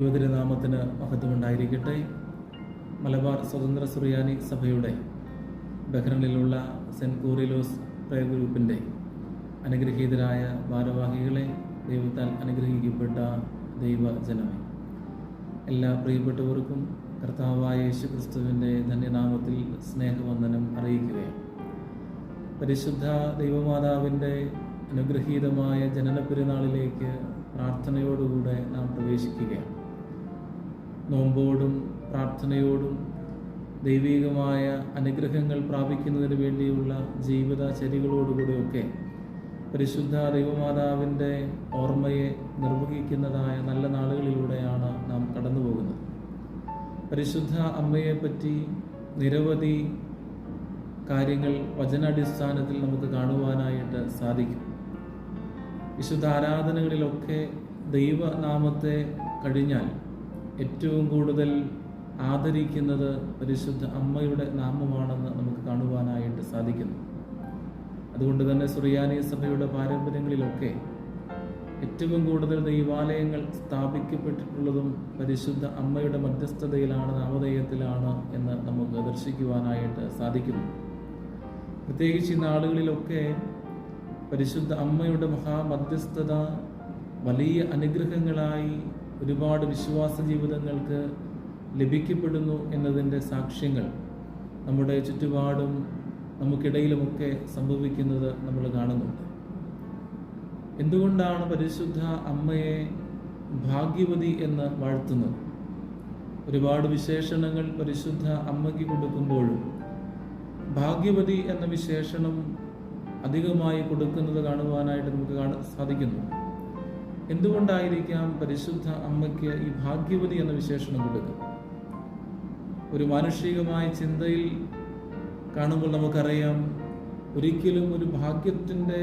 ദൈവതിരുനാമത്തിന് മഹത്വമുണ്ടായിരിക്കട്ടെ. മലബാർ സ്വതന്ത്ര സുറിയാനി സഭയുടെ ബഹ്റിനിലുള്ള cent Coorilos prayer ഗ്രൂപ്പിൻ്റെ അനുഗ്രഹീതരായ ഭാരവാഹികളെ, ദൈവത്താൽ അനുഗ്രഹിക്കപ്പെട്ട ദൈവജനമേ, എല്ലാ പ്രിയപ്പെട്ടവർക്കും കർത്താവായ യേശു ക്രിസ്തുവിൻ്റെ ധന്യനാമത്തിൽ സ്നേഹവന്ദനം അറിയിക്കുകയാണ്. പരിശുദ്ധ ദൈവമാതാവിൻ്റെ അനുഗ്രഹീതമായ ജനന പെരുന്നാളിലേക്ക് പ്രാർത്ഥനയോടുകൂടെ നാം പ്രവേശിക്കുകയാണ്. നോമ്പോടും പ്രാർത്ഥനയോടും ദൈവികമായ അനുഗ്രഹങ്ങൾ പ്രാപിക്കുന്നതിന് വേണ്ടിയുള്ള ജീവിതചര്യകളോടുകൂടിയൊക്കെ പരിശുദ്ധ ദൈവമാതാവിൻ്റെ ഓർമ്മയെ നിർവഹിക്കുന്നതായ നല്ല നാളുകളിലൂടെയാണ് നാം കടന്നു പോകുന്നത്. പരിശുദ്ധ അമ്മയെപ്പറ്റി നിരവധി കാര്യങ്ങൾ വചനാടിസ്ഥാനത്തിൽ നമുക്ക് കാണുവാനായിട്ട് സാധിക്കും. വിശുദ്ധ ആരാധനകളിലൊക്കെ ദൈവനാമത്തെ കഴിഞ്ഞാൽ ഏറ്റവും കൂടുതൽ ആദരിക്കുന്നത് പരിശുദ്ധ അമ്മയുടെ നാമമാണെന്ന് നമുക്ക് കാണുവാനായിട്ട് സാധിക്കുന്നു. അതുകൊണ്ട് തന്നെ സുറിയാനി സഭയുടെ പാരമ്പര്യങ്ങളിലൊക്കെ ഏറ്റവും കൂടുതൽ ദൈവാലയങ്ങൾ സ്ഥാപിക്കപ്പെട്ടിട്ടുള്ളതും പരിശുദ്ധ അമ്മയുടെ മധ്യസ്ഥതയിലാണ്, നാമധേയത്തിലാണ് എന്ന് നമുക്ക് ദർശിക്കുവാനായിട്ട് സാധിക്കുന്നു. പ്രത്യേകിച്ച് ഈ നാളുകളിലൊക്കെ പരിശുദ്ധ അമ്മയുടെ മഹാമധ്യസ്ഥത വലിയ അനുഗ്രഹങ്ങളായി ഒരുപാട് വിശ്വാസ ജീവിതങ്ങൾക്ക് ലഭിക്കപ്പെടുന്നു എന്നതിൻ്റെ സാക്ഷ്യങ്ങൾ നമ്മുടെ ചുറ്റുപാടും നമുക്കിടയിലുമൊക്കെ സംഭവിക്കുന്നത് നമ്മൾ കാണുന്നുണ്ട്. എന്തുകൊണ്ടാണ് പരിശുദ്ധ അമ്മയെ ഭാഗ്യവതി എന്ന് വാഴ്ത്തുന്നത്? ഒരുപാട് വിശേഷണങ്ങൾ പരിശുദ്ധ അമ്മയ്ക്ക് കൊടുക്കുമ്പോഴും ഭാഗ്യവതി എന്ന വിശേഷണം അധികമായി കൊടുക്കുന്നത് കാണുവാനായിട്ട് നമുക്ക് സാധിക്കുന്നു. എന്തുകൊണ്ടായിരിക്കാം പരിശുദ്ധ അമ്മയ്ക്ക് ഈ ഭാഗ്യവതി എന്ന വിശേഷണം കൊടുക്കുക? ഒരു മാനുഷികമായ ചിന്തയിൽ കാണുമ്പോൾ നമുക്കറിയാം, ഒരിക്കലും ഒരു ഭാഗ്യത്തിൻ്റെ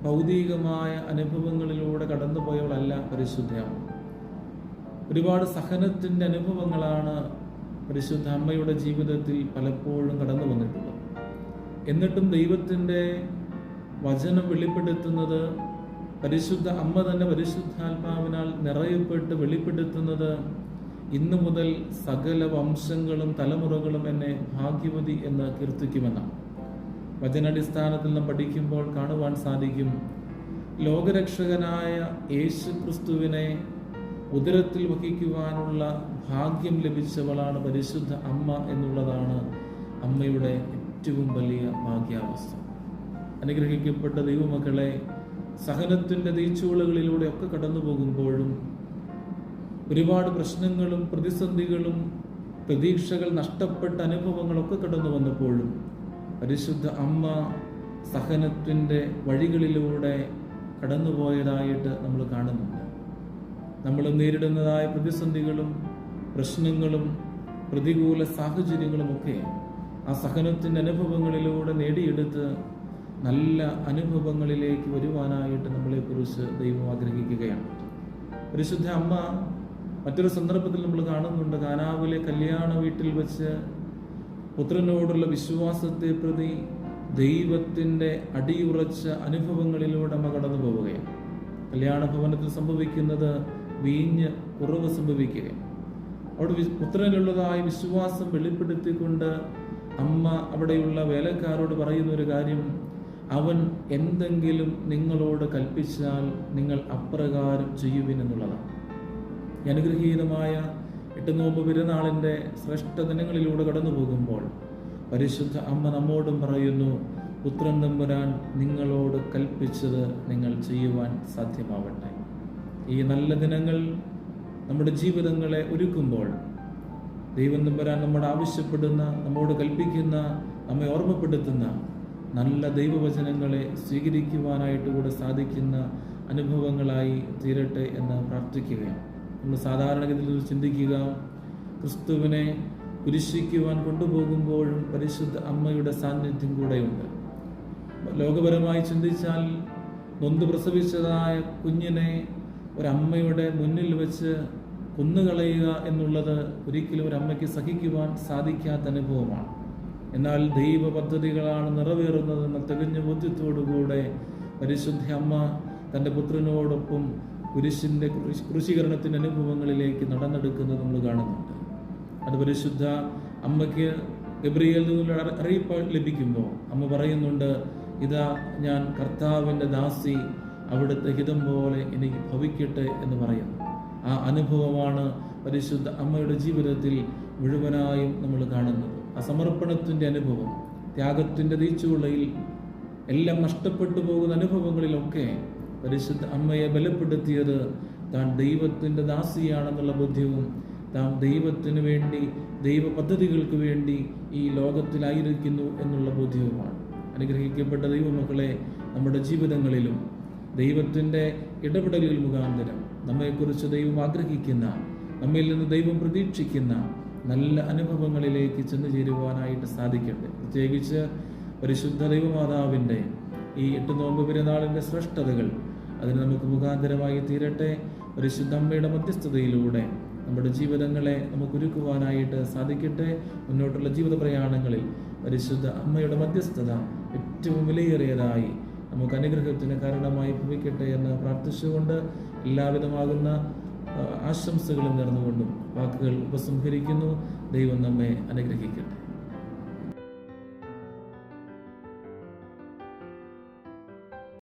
ഭൗതികമായ അനുഭവങ്ങളിലൂടെ കടന്നുപോയവളല്ല പരിശുദ്ധ അമ്മ. ഒരുപാട് സഹനത്തിൻ്റെ അനുഭവങ്ങളാണ് പരിശുദ്ധ അമ്മയുടെ ജീവിതത്തിൽ പലപ്പോഴും കടന്നു വന്നിട്ടുള്ളത്. എന്നിട്ടും ദൈവത്തിൻ്റെ വചനം വെളിപ്പെടുത്തുന്നത്, പരിശുദ്ധ അമ്മ തന്നെ പരിശുദ്ധാത്മാവിനാൽ നിറയപ്പെട്ട് വെളിപ്പെടുത്തുന്നത്, ഇന്നു മുതൽ സകല വംശങ്ങളും തലമുറകളും എന്നെ ഭാഗ്യവതി എന്ന് കീർത്തിക്കുമെന്നാണ്. വചനാടിസ്ഥാനത്തിൽ നാം പഠിക്കുമ്പോൾ കാണുവാൻ സാധിക്കും, ലോകരക്ഷകനായ യേശു ക്രിസ്തുവിനെ ഉദരത്തിൽ വഹിക്കുവാനുള്ള ഭാഗ്യം ലഭിച്ചവളാണ് പരിശുദ്ധ അമ്മ എന്നുള്ളതാണ് അമ്മയുടെ ഏറ്റവും വലിയ ഭാഗ്യാവസ്ഥ. അനുഗ്രഹിക്കപ്പെട്ട ദൈവമക്കളെ, സഹനത്തിൻ്റെ തീച്ചൂളകളിലൂടെ ഒക്കെ കടന്നു പോകുമ്പോഴും ഒരുപാട് പ്രശ്നങ്ങളും പ്രതിസന്ധികളും പ്രതീക്ഷകൾ നഷ്ടപ്പെട്ട അനുഭവങ്ങളൊക്കെ കടന്നു വന്നപ്പോഴും പരിശുദ്ധ അമ്മ സഹനത്തിൻ്റെ വഴികളിലൂടെ കടന്നുപോയതായിട്ട് നമ്മൾ കാണുന്നുണ്ട്. നമ്മൾ നേരിടുന്നതായ പ്രതിസന്ധികളും പ്രശ്നങ്ങളും പ്രതികൂല സാഹചര്യങ്ങളുമൊക്കെ ആ സഹനത്തിൻ്റെ അനുഭവങ്ങളിലൂടെ നേടിയെടുത്ത് നല്ല അനുഭവങ്ങളിലേക്ക് വരുവാനായിട്ട് നമ്മളെക്കുറിച്ച് ദൈവം ആഗ്രഹിക്കുകയാണ്. പരിശുദ്ധ അമ്മ മറ്റൊരു സന്ദർഭത്തിൽ നമ്മൾ കാണുന്നുണ്ട്, കാനാവിലെ കല്യാണ വീട്ടിൽ വെച്ച് പുത്രനോടുള്ള വിശ്വാസത്തെ പ്രതി ദൈവത്തിൻ്റെ അടിയുറച്ച അനുഭവങ്ങളിലൂടെ അമ്മ കടന്നു പോവുകയാണ്. കല്യാണ ഭവനത്തിൽ സംഭവിക്കുന്നത് വീഞ്ഞ് കുറവ് സംഭവിക്കുകയാണ്. അവിടെ പുത്രനിലുള്ളതായ വിശ്വാസം വെളിപ്പെടുത്തിക്കൊണ്ട് അമ്മ അവിടെയുള്ള വേലക്കാരോട് പറയുന്ന ഒരു കാര്യം, അവൻ എന്തെങ്കിലും നിങ്ങളോട് കൽപ്പിച്ചാൽ നിങ്ങൾ അപ്രകാരം ചെയ്യുവിനെന്നുള്ളതാണ്. അനുഗ്രഹീതമായ 8 നോമ്പ് പെരുന്നാളിൻ്റെ ശ്രേഷ്ഠ ദിനങ്ങളിലൂടെ കടന്നു പോകുമ്പോൾ പരിശുദ്ധ അമ്മ നമ്മോടും പറയുന്നു, പുത്രൻ തമ്പുരാൻ നിങ്ങളോട് കൽപ്പിച്ചത് നിങ്ങൾ ചെയ്യുവാൻ സാധ്യമാവട്ടെ. ഈ നല്ല ദിനങ്ങൾ നമ്മുടെ ജീവിതങ്ങളെ ഒരുക്കുമ്പോൾ ദൈവം തമ്പുരാൻ നമ്മോട് ആവശ്യപ്പെടുന്ന, നമ്മോട് കൽപ്പിക്കുന്ന, നമ്മെ ഓർമ്മപ്പെടുത്തുന്ന നല്ല ദൈവവചനങ്ങളെ സ്വീകരിക്കുവാനായിട്ട് കൂടെ സാധിക്കുന്ന അനുഭവങ്ങളായി തീരട്ടെ എന്ന് പ്രാർത്ഥിക്കുകയാണ്. നമ്മൾ സാധാരണഗതിയിൽ ചിന്തിക്കുക, ക്രിസ്തുവിനെ കുരിശിക്കുവാൻ കൊണ്ടുപോകുമ്പോഴും പരിശുദ്ധ അമ്മയുടെ സാന്നിധ്യം കൂടെയുണ്ട്. ലോകപരമായി ചിന്തിച്ചാൽ നൊന്ത് പ്രസവിച്ചതായ കുഞ്ഞിനെ ഒരമ്മയുടെ മുന്നിൽ വെച്ച് കൊന്നുകളയുക എന്നുള്ളത് ഒരിക്കലും ഒരു അമ്മയ്ക്ക് സഹിക്കുവാൻ സാധിക്കാത്ത അനുഭവമാണ്. എന്നാൽ ദൈവ പദ്ധതികളാണ് നിറവേറുന്നതെന്ന തികഞ്ഞ ബോധ്യത്തോടുകൂടെ പരിശുദ്ധ അമ്മ തൻ്റെ പുത്രനോടൊപ്പം ക്രൂശീകരണത്തിൻ്റെ അനുഭവങ്ങളിലേക്ക് നടന്നെടുക്കുന്നത് നമ്മൾ കാണുന്നുണ്ട്. അത് പരിശുദ്ധ അമ്മയ്ക്ക് ഗബ്രിയേൽ നിന്നുള്ള അറിയിപ്പ് ലഭിക്കുമ്പോൾ അമ്മ പറയുന്നുണ്ട്, ഇതാ ഞാൻ കർത്താവിൻ്റെ ദാസി, അവിടുത്തെ ഹിതം പോലെ എനിക്ക് ഭവിക്കട്ടെ എന്ന് പറയുന്നു. ആ അനുഭവമാണ് പരിശുദ്ധ അമ്മയുടെ ജീവിതത്തിൽ മുഴുവനായും നമ്മൾ കാണുന്നത്. ആ സമർപ്പണത്തിൻ്റെ അനുഭവം, ത്യാഗത്തിൻ്റെ തീച്ചുളയിൽ എല്ലാം നഷ്ടപ്പെട്ടു പോകുന്ന അനുഭവങ്ങളിലൊക്കെ പരിശുദ്ധ അമ്മയെ ബലപ്പെടുത്തിയത് താൻ ദൈവത്തിൻ്റെ ദാസിയാണെന്നുള്ള ബോധ്യവും താൻ ദൈവത്തിന് വേണ്ടി, ദൈവ പദ്ധതികൾക്ക് വേണ്ടി ഈ ലോകത്തിലായിരിക്കുന്നു എന്നുള്ള ബോധ്യവുമാണ്. അനുഗ്രഹിക്കപ്പെട്ട ദൈവമക്കളെ, നമ്മുടെ ജീവിതങ്ങളിലും ദൈവത്തിൻ്റെ ഇടപെടലുകൾ മുഖാന്തരം നമ്മെക്കുറിച്ച് ദൈവം ആഗ്രഹിക്കുന്ന, നമ്മിൽ നിന്ന് ദൈവം പ്രതീക്ഷിക്കുന്ന നല്ല അനുഭവങ്ങളിലേക്ക് ചെന്നു ചേരുവാനായിട്ട് സാധിക്കട്ടെ. പ്രത്യേകിച്ച് പരിശുദ്ധ ദൈവമാതാവിൻ്റെ ഈ 8 നോമ്പ് പെരുന്നാളിൻ്റെ ശ്രേഷ്ഠതകൾ അതിന് നമുക്ക് മുഖാന്തരമായി തീരട്ടെ. പരിശുദ്ധ അമ്മയുടെ മധ്യസ്ഥതയിലൂടെ നമ്മുടെ ജീവിതങ്ങളെ നമുക്ക് ഒരുക്കുവാനായിട്ട് സാധിക്കട്ടെ. മുന്നോട്ടുള്ള ജീവിത പ്രയാണങ്ങളിൽ പരിശുദ്ധ അമ്മയുടെ മധ്യസ്ഥത ഏറ്റവും വിലയേറിയതായി നമുക്ക് അനുഗ്രഹത്തിന് കാരണമായി ഭവിക്കട്ടെ എന്ന് പ്രാർത്ഥിച്ചുകൊണ്ട് എല്ലാവിധമാകുന്ന ആശംസകളും നേർന്നുകൊണ്ടും വാക്കുകൾ ഉപസംഹരിക്കുന്നു. ദൈവം നമ്മെ അനുഗ്രഹിക്കട്ടെ.